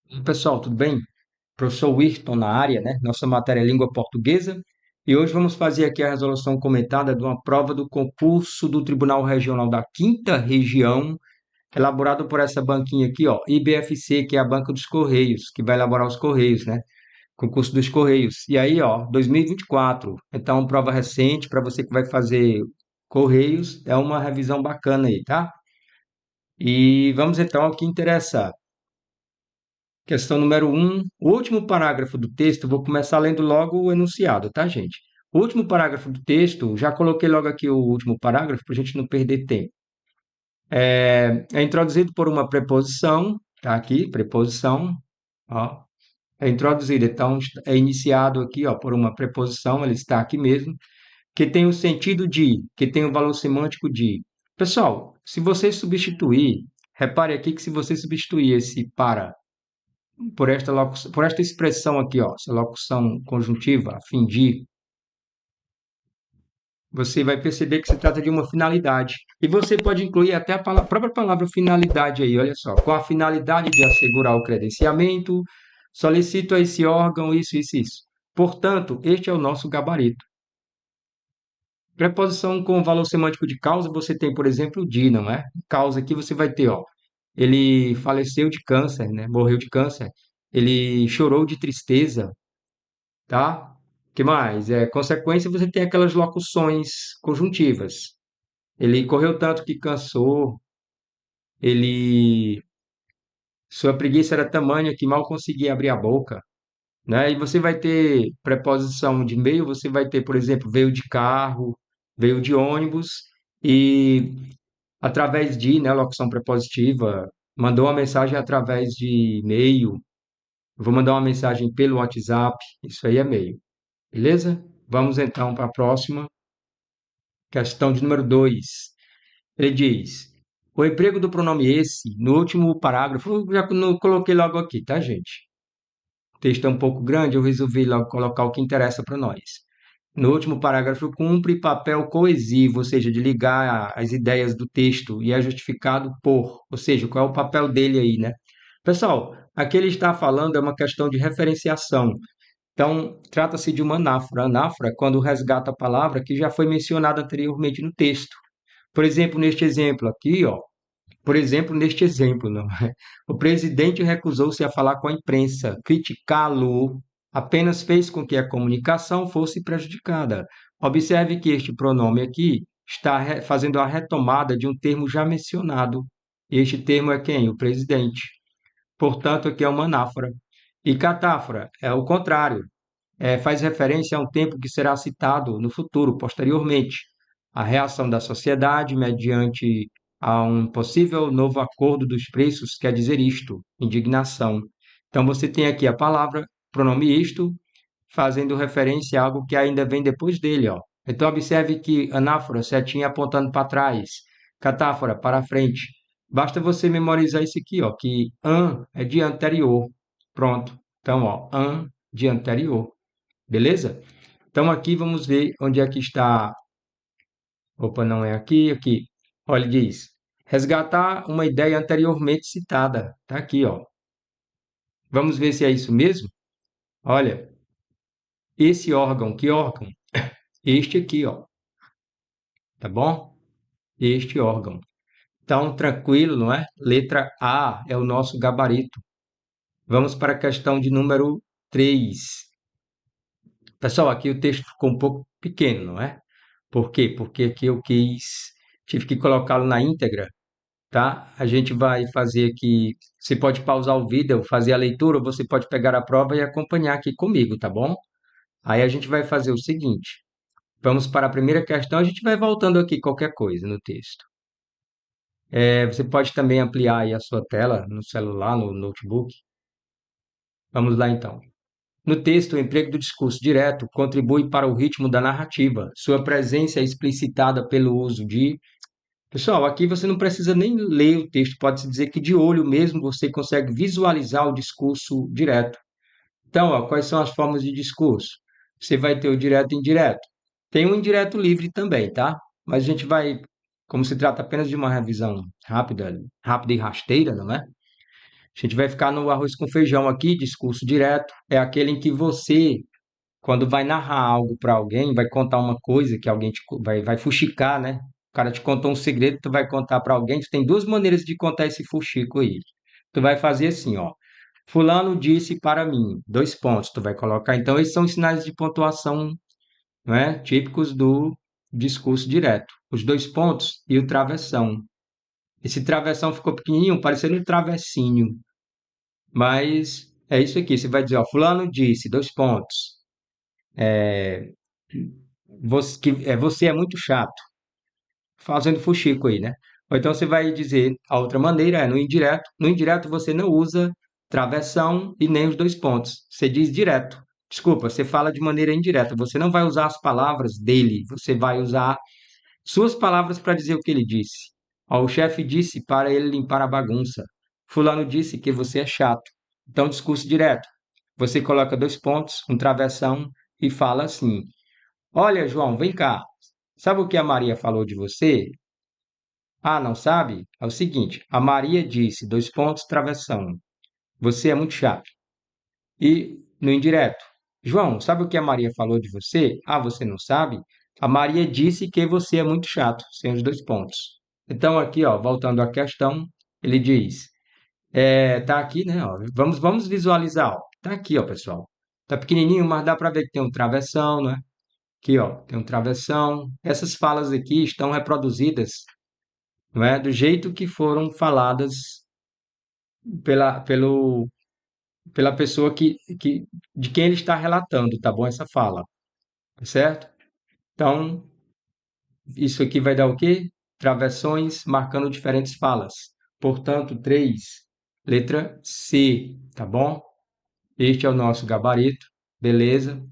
E, pessoal, tudo bem? Professor Wirton na área, né? Nossa matéria é língua portuguesa. E hoje vamos fazer aqui a resolução comentada de uma prova do concurso do Tribunal Regional da Quinta Região, elaborado por essa banquinha aqui, ó, IBFC, que é a Banca dos Correios, que vai elaborar os Correios, né? Concurso dos Correios. E aí, ó, 2024. Então, prova recente para você que vai fazer Correios, é uma revisão bacana aí, tá? E vamos então ao que interessa. Questão número um, o último parágrafo do texto, vou começar lendo logo o enunciado, tá, gente? O último parágrafo do texto, já coloquei logo aqui o último parágrafo para a gente não perder tempo. É introduzido por uma preposição, tá aqui, preposição, ó. É introduzido, então é iniciado aqui, ó, por uma preposição, ele está aqui mesmo, que tem o sentido de, que tem o valor semântico de. Pessoal, se você substituir, repare aqui que se você substituir esse para por esta expressão aqui, ó, essa locução conjuntiva, a fim de, você vai perceber que se trata de uma finalidade. E você pode incluir até a própria palavra finalidade aí, olha só, com a finalidade de assegurar o credenciamento, solicito a esse órgão isso, isso, isso. Portanto, este é o nosso gabarito. Preposição com valor semântico de causa, você tem, por exemplo, o de, não é? Causa aqui você vai ter, ó, ele faleceu de câncer, né? Morreu de câncer. Ele chorou de tristeza, tá? Que mais? Consequência, você tem aquelas locuções conjuntivas. Ele correu tanto que cansou, ele sua preguiça era tamanha que mal conseguia abrir a boca, né? E você vai ter preposição de meio, você vai ter, por exemplo, veio de carro, veio de ônibus e através de, né, locução prepositiva, mandou uma mensagem através de e-mail, vou mandar uma mensagem pelo WhatsApp, isso aí é meio, beleza? Vamos então para a próxima. Questão de número 2. Ele diz: o emprego do pronome esse, no último parágrafo, eu já não coloquei logo aqui, tá, gente? O texto é um pouco grande, eu resolvi logo colocar o que interessa para nós. No último parágrafo, cumpre papel coesivo, ou seja, de ligar as ideias do texto e é justificado por, ou seja, qual é o papel dele aí, né? Pessoal, aqui ele está falando é uma questão de referenciação. Então, trata-se de uma anáfora. Anáfora é quando resgata a palavra que já foi mencionada anteriormente no texto. Por exemplo, neste exemplo aqui, ó, por exemplo, neste exemplo, não é? O presidente recusou-se a falar com a imprensa. Criticá-lo apenas fez com que a comunicação fosse prejudicada. Observe que este pronome aqui está fazendo a retomada de um termo já mencionado. Este termo é quem? O presidente. Portanto, aqui é uma anáfora. E catáfora é o contrário, faz referência a um tempo que será citado no futuro, posteriormente. A reação da sociedade mediante a um possível novo acordo dos preços quer dizer isto, indignação. Então você tem aqui a palavra pronome isto, fazendo referência a algo que ainda vem depois dele, ó. Então observe que anáfora, setinha apontando para trás, catáfora para frente. Basta você memorizar isso aqui, ó, que an é de anterior. Pronto. Então, ó, an de anterior. Beleza? Então aqui vamos ver onde é que está. Opa, não é aqui, aqui. Olha, ele diz: resgatar uma ideia anteriormente citada. Tá aqui, ó. Vamos ver se é isso mesmo? Olha, esse órgão, que órgão? Este aqui, ó. Tá bom? Este órgão. Então, tranquilo, não é? Letra A é o nosso gabarito. Vamos para a questão de número 3. Pessoal, aqui o texto ficou um pouco pequeno, não é? Por quê? Porque aqui tive que colocá-lo na íntegra, tá? A gente vai fazer aqui, você pode pausar o vídeo, fazer a leitura, ou você pode pegar a prova e acompanhar aqui comigo, tá bom? Aí a gente vai fazer o seguinte, vamos para a primeira questão, a gente vai voltando aqui qualquer coisa no texto. Você pode também ampliar aí a sua tela no celular, no notebook. Vamos lá então. No texto, o emprego do discurso direto contribui para o ritmo da narrativa. Sua presença é explicitada pelo uso de. Pessoal, aqui você não precisa nem ler o texto, pode-se dizer que de olho mesmo você consegue visualizar o discurso direto. Então, ó, quais são as formas de discurso? Você vai ter o direto e indireto. Tem o indireto livre também, tá? Mas a gente vai, como se trata apenas de uma revisão rápida, rápida e rasteira, não é? A gente vai ficar no arroz com feijão aqui, discurso direto. É aquele em que você, quando vai narrar algo para alguém, vai contar uma coisa que alguém vai fuxicar, né? O cara te contou um segredo, tu vai contar para alguém. Tu tem duas maneiras de contar esse fuxico aí. Tu vai fazer assim, ó. Fulano disse para mim, dois pontos. Tu vai colocar. Então, esses são sinais de pontuação, não é? Típicos do discurso direto. Os dois pontos e o travessão. Esse travessão ficou pequenininho, parecendo um travessinho. Mas é isso aqui. Você vai dizer, ó, fulano disse, dois pontos. Você é muito chato, fazendo fuxico aí, né? Ou então você vai dizer, a outra maneira é no indireto. No indireto você não usa travessão e nem os dois pontos. Você diz direto. Desculpa, você fala de maneira indireta. Você não vai usar as palavras dele, você vai usar suas palavras para dizer o que ele disse. Ó, o chefe disse para ele limpar a bagunça. Fulano disse que você é chato. Então, discurso direto. Você coloca dois pontos, um travessão e fala assim: Olha, João, vem cá. Sabe o que a Maria falou de você? Ah, não sabe? É o seguinte: a Maria disse, dois pontos, travessão. Você é muito chato. E no indireto: João, sabe o que a Maria falou de você? Ah, você não sabe? A Maria disse que você é muito chato, sem os dois pontos. Então, aqui, ó, voltando à questão, ele diz: tá aqui, né? Ó, vamos visualizar, ó. Tá aqui, ó, pessoal. Tá pequenininho, mas dá para ver que tem um travessão, né? Aqui, ó, tem um travessão. Essas falas aqui estão reproduzidas, não é? Do jeito que foram faladas pela, pelo, pela pessoa de quem ele está relatando, tá bom? Essa fala, tá certo? Então, isso aqui vai dar o quê? Travessões marcando diferentes falas. Portanto, 3, letra C, tá bom? Este é o nosso gabarito, beleza?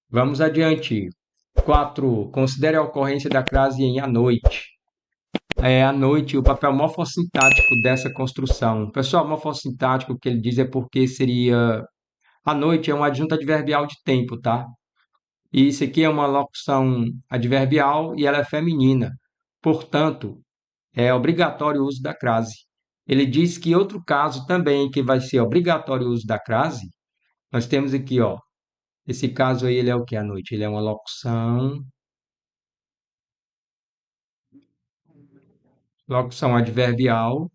Vamos adiante. 4. Considere a ocorrência da crase em à noite. À noite, o papel morfossintático dessa construção. Pessoal, morfossintático, o que ele diz é porque seria. À noite é um adjunto adverbial de tempo, tá? E isso aqui é uma locução adverbial e ela é feminina. Portanto, é obrigatório o uso da crase. Ele diz que outro caso também que vai ser obrigatório o uso da crase, nós temos aqui, ó. Esse caso aí, ele é o que à noite? Ele é uma locução adverbial,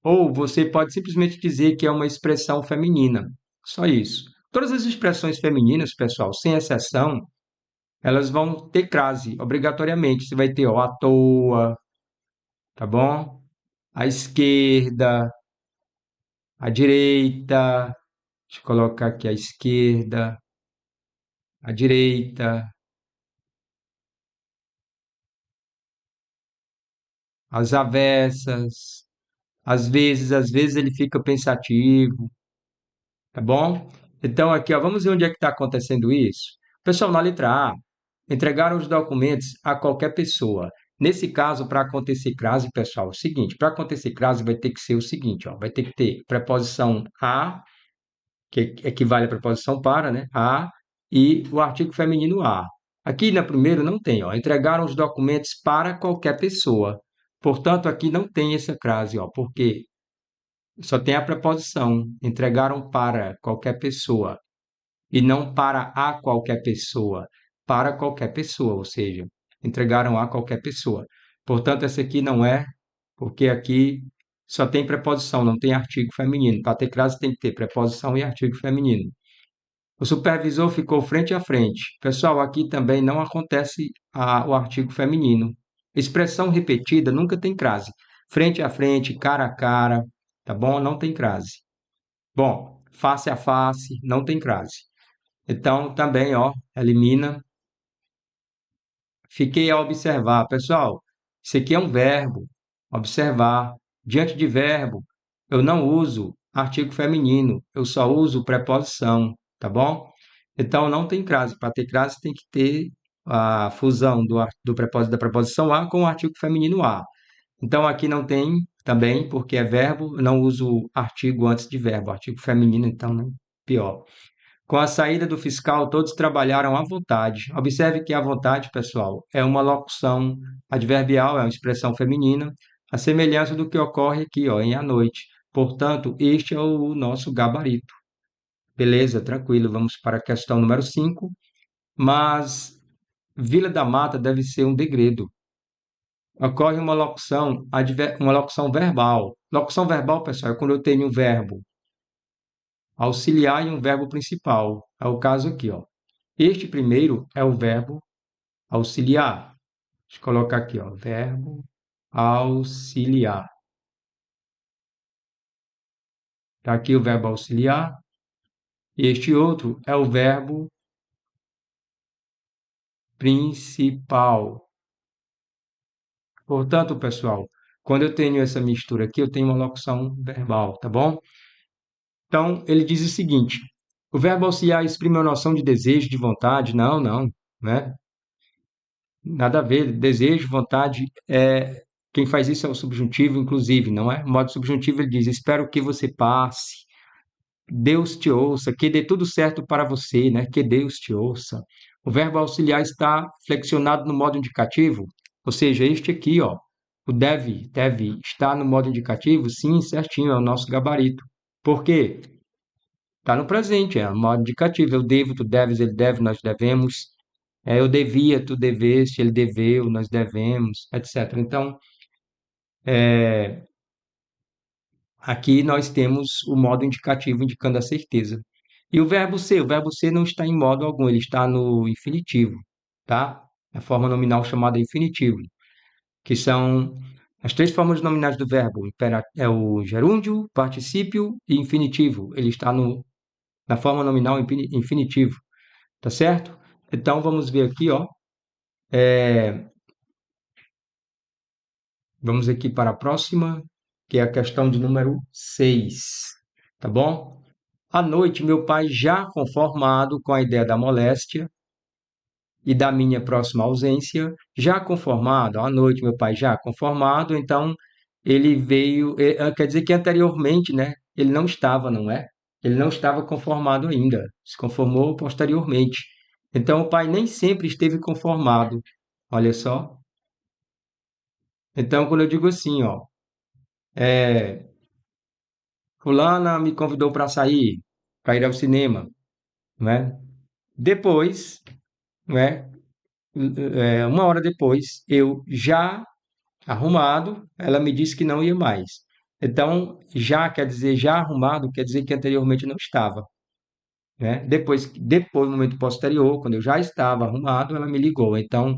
ou você pode simplesmente dizer que é uma expressão feminina. Só isso. Todas as expressões femininas, pessoal, sem exceção, elas vão ter crase, obrigatoriamente. Você vai ter, ó, à toa, tá bom? À esquerda, à direita, deixa eu colocar aqui à esquerda, à direita, às avessas, às vezes ele fica pensativo, tá bom? Então, aqui, ó, vamos ver onde é que está acontecendo isso. Pessoal, na letra A, entregaram os documentos a qualquer pessoa. Nesse caso, para acontecer crase, pessoal, é o seguinte: para acontecer crase, vai ter que ser o seguinte, ó, vai ter que ter preposição a, que equivale à preposição para, né? A, e o artigo feminino a. Aqui na primeira não tem, ó, entregaram os documentos para qualquer pessoa. Portanto, aqui não tem essa crase, ó, porque só tem a preposição, entregaram para qualquer pessoa, e não para a qualquer pessoa, para qualquer pessoa, ou seja, entregaram a qualquer pessoa. Portanto, essa aqui não é, porque aqui só tem preposição, não tem artigo feminino. Para ter crase tem que ter preposição e artigo feminino. O supervisor ficou frente a frente. Pessoal, aqui também não acontece o artigo feminino. Expressão repetida nunca tem crase. Frente a frente, cara a cara, tá bom? Não tem crase. Bom, face a face, não tem crase. Então, também, ó, elimina. Fiquei a observar. Pessoal, isso aqui é um verbo. Observar. Diante de verbo, eu não uso artigo feminino, eu só uso preposição, tá bom? Então, não tem crase. Para ter crase, tem que ter a fusão do prepósito da preposição a com o artigo feminino a. Então, aqui não tem também, porque é verbo, eu não uso artigo antes de verbo. Artigo feminino, então, né? Pior. Com a saída do fiscal, todos trabalharam à vontade. Observe que à vontade, pessoal, é uma locução adverbial, é uma expressão feminina, a semelhança do que ocorre aqui, ó, em à noite. Portanto, este é o nosso gabarito. Beleza, tranquilo. Vamos para a questão número 5. Mas Vila da Mata deve ser um degredo. Ocorre uma locução verbal. Locução verbal, pessoal, é quando eu tenho um verbo auxiliar e um verbo principal. É o caso aqui, ó. Este primeiro é o verbo auxiliar. Deixa eu colocar aqui, ó, verbo auxiliar. Está aqui o verbo auxiliar. Este outro é o verbo principal. Portanto, pessoal, quando eu tenho essa mistura aqui, eu tenho uma locução verbal, tá bom? Então, ele diz o seguinte: o verbo auxiliar exprime uma noção de desejo, de vontade. Não, não, né? Nada a ver. Desejo, vontade, quem faz isso é o subjuntivo, inclusive, não é? O modo subjuntivo ele diz: espero que você passe, Deus te ouça, que dê tudo certo para você, né? Que Deus te ouça. O verbo auxiliar está flexionado no modo indicativo, ou seja, este aqui, ó, o deve estar no modo indicativo, sim, certinho, é o nosso gabarito. Por quê? Está no presente, é o modo indicativo. Eu devo, tu deves, ele deve, nós devemos. Eu devia, tu deveste, ele deveu, nós devemos, etc. Então, aqui nós temos o modo indicativo indicando a certeza. E o verbo ser não está em modo algum, ele está no infinitivo, tá? A forma nominal chamada infinitivo, que são as três formas nominais do verbo. É o gerúndio, particípio e infinitivo. Ele está na forma nominal infinitivo, tá certo? Então, vamos ver aqui, ó. Vamos aqui para a próxima, que é a questão de número 6, tá bom? À noite, meu pai, já conformado com a ideia da moléstia e da minha próxima ausência, já conformado, à noite, meu pai, já conformado, então ele veio, quer dizer que anteriormente, né, ele não estava, não é? Ele não estava conformado ainda, se conformou posteriormente. Então, o pai nem sempre esteve conformado, olha só. Então, quando eu digo assim, ó, é, fulana me convidou para sair, para ir ao cinema, né? Depois, né? Uma hora depois, eu já arrumado, ela me disse que não ia mais. Então, já quer dizer já arrumado, quer dizer que anteriormente não estava, né? Depois, no momento posterior, quando eu já estava arrumado, ela me ligou. Então,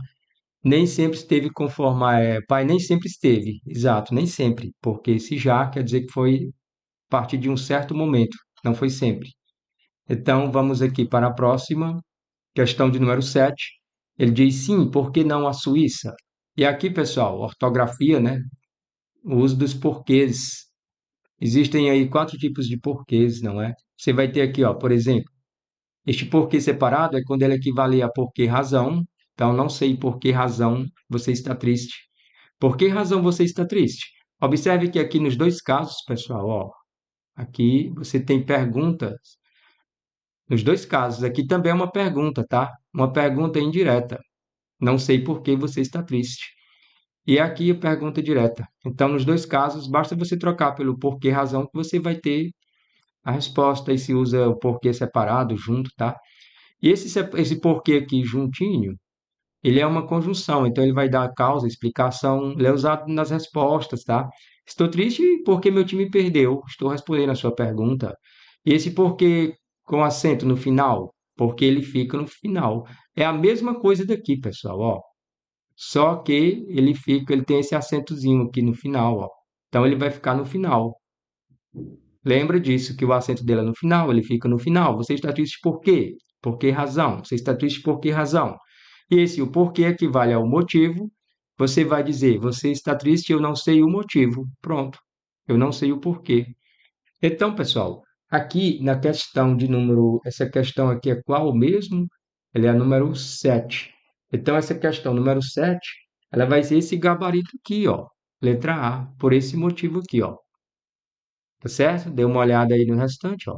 nem sempre esteve conformado, pai, nem sempre esteve, exato, nem sempre, porque esse já quer dizer que foi a partir de um certo momento, não foi sempre. Então, vamos aqui para a próxima, questão de número 7. Ele diz, sim, por que não a Suíça? E aqui, pessoal, ortografia, né? O uso dos porquês. Existem aí 4 tipos de porquês, não é? Você vai ter aqui, ó, por exemplo, este porquê separado é quando ele equivale a por que razão. Então, não sei por que razão você está triste. Por que razão você está triste? Observe que aqui nos dois casos, pessoal, ó, aqui você tem perguntas. Nos dois casos, aqui também é uma pergunta, tá? Uma pergunta indireta. Não sei por que você está triste. E aqui a pergunta direta. Então, nos dois casos, basta você trocar pelo porquê razão que você vai ter a resposta e se usa o porquê separado, junto, tá? E esse porquê aqui juntinho, ele é uma conjunção, então ele vai dar a causa, a explicação, ele é usado nas respostas, tá? Estou triste porque meu time perdeu. Estou respondendo a sua pergunta. E esse porquê com acento no final, porque ele fica no final. É a mesma coisa daqui, pessoal, ó. Só que ele tem esse acentozinho aqui no final, ó. Então ele vai ficar no final. Lembra disso, que o acento dele é no final, ele fica no final. Você está triste por quê? Por que razão? Você está triste por que razão? E esse o porquê equivale ao motivo. Você vai dizer, você está triste, eu não sei o motivo. Pronto. Eu não sei o porquê. Então, pessoal, aqui na questão de número, essa questão aqui é qual mesmo? Ela é a número 7. Então, essa questão número 7, ela vai ser esse gabarito aqui, ó. Letra A, por esse motivo aqui, ó. Tá certo? Dê uma olhada aí no restante, ó.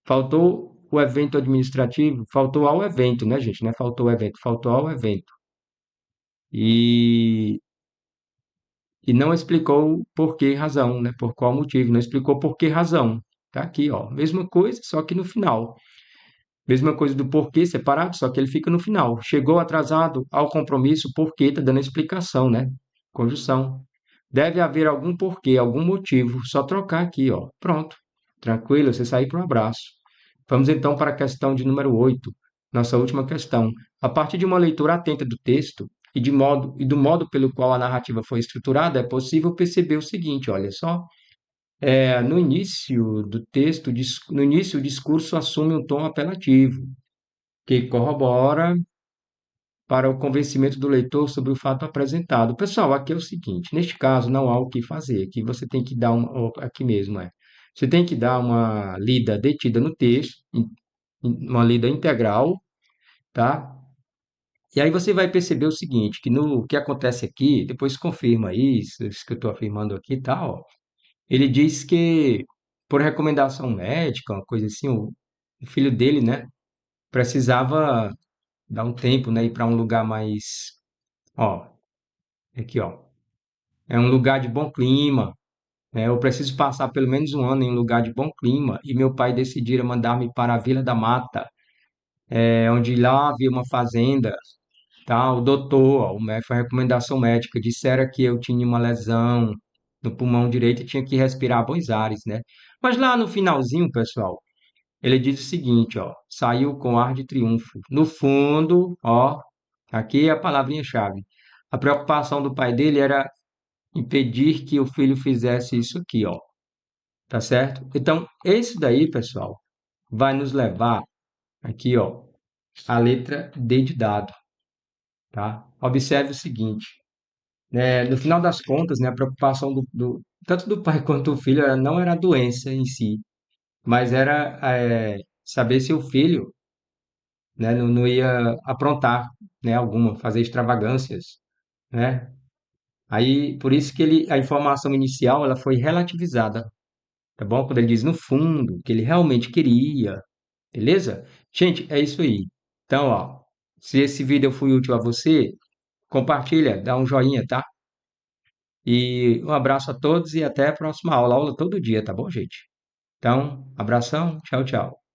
Faltou o evento administrativo, faltou ao evento, né, gente? Não é faltou o evento, faltou ao evento. E, e não explicou por que razão, né? Por qual motivo, não explicou por que razão. Tá aqui, ó. Mesma coisa, só que no final. Mesma coisa do porquê separado, só que ele fica no final. Chegou atrasado ao compromisso, porquê, tá dando a explicação, né? Conjunção. Deve haver algum porquê, algum motivo. Só trocar aqui, ó. Pronto. Tranquilo, você sair para um abraço. Vamos então para a questão de número 8, nossa última questão. A partir de uma leitura atenta do texto e do modo pelo qual a narrativa foi estruturada, é possível perceber o seguinte, olha só. No início do texto, no início, o discurso assume um tom apelativo, que corrobora para o convencimento do leitor sobre o fato apresentado. Pessoal, aqui é o seguinte, neste caso não há o que fazer, aqui você tem que dar aqui mesmo, você tem que dar uma lida detida no texto, uma lida integral, tá? E aí você vai perceber o seguinte, que no que acontece aqui, depois confirma isso que eu estou afirmando aqui e tal, ele diz que, por recomendação médica, uma coisa assim, o filho dele, né, precisava dar um tempo, né, ir para um lugar mais, ó, aqui, ó, é um lugar de bom clima, né, eu preciso passar pelo menos um ano em um lugar de bom clima, e meu pai decidira mandar-me para a Vila da Mata, onde lá havia uma fazenda, tá, o doutor, ó, o médico, a recomendação médica, dissera que eu tinha uma lesão no pulmão direito e tinha que respirar bons ares, né? Mas lá no finalzinho, pessoal, ele diz o seguinte, ó, saiu com ar de triunfo. No fundo, ó, aqui é a palavrinha-chave. A preocupação do pai dele era impedir que o filho fizesse isso aqui, ó, tá certo? Então, esse daí, pessoal, vai nos levar aqui, ó, a letra D de dado, tá? Observe o seguinte, no final das contas, né, a preocupação tanto do pai quanto do filho não era a doença em si, mas era saber se o filho, né, não ia aprontar, né, alguma, fazer extravagâncias, né? Aí, por isso que a informação inicial, ela foi relativizada, tá bom? Quando ele diz no fundo, que ele realmente queria, beleza? Gente, é isso aí. Então, ó, se esse vídeo foi útil a você, compartilha, dá um joinha, tá? E um abraço a todos e até a próxima aula. Aula todo dia, tá bom, gente? Então, abração, tchau, tchau.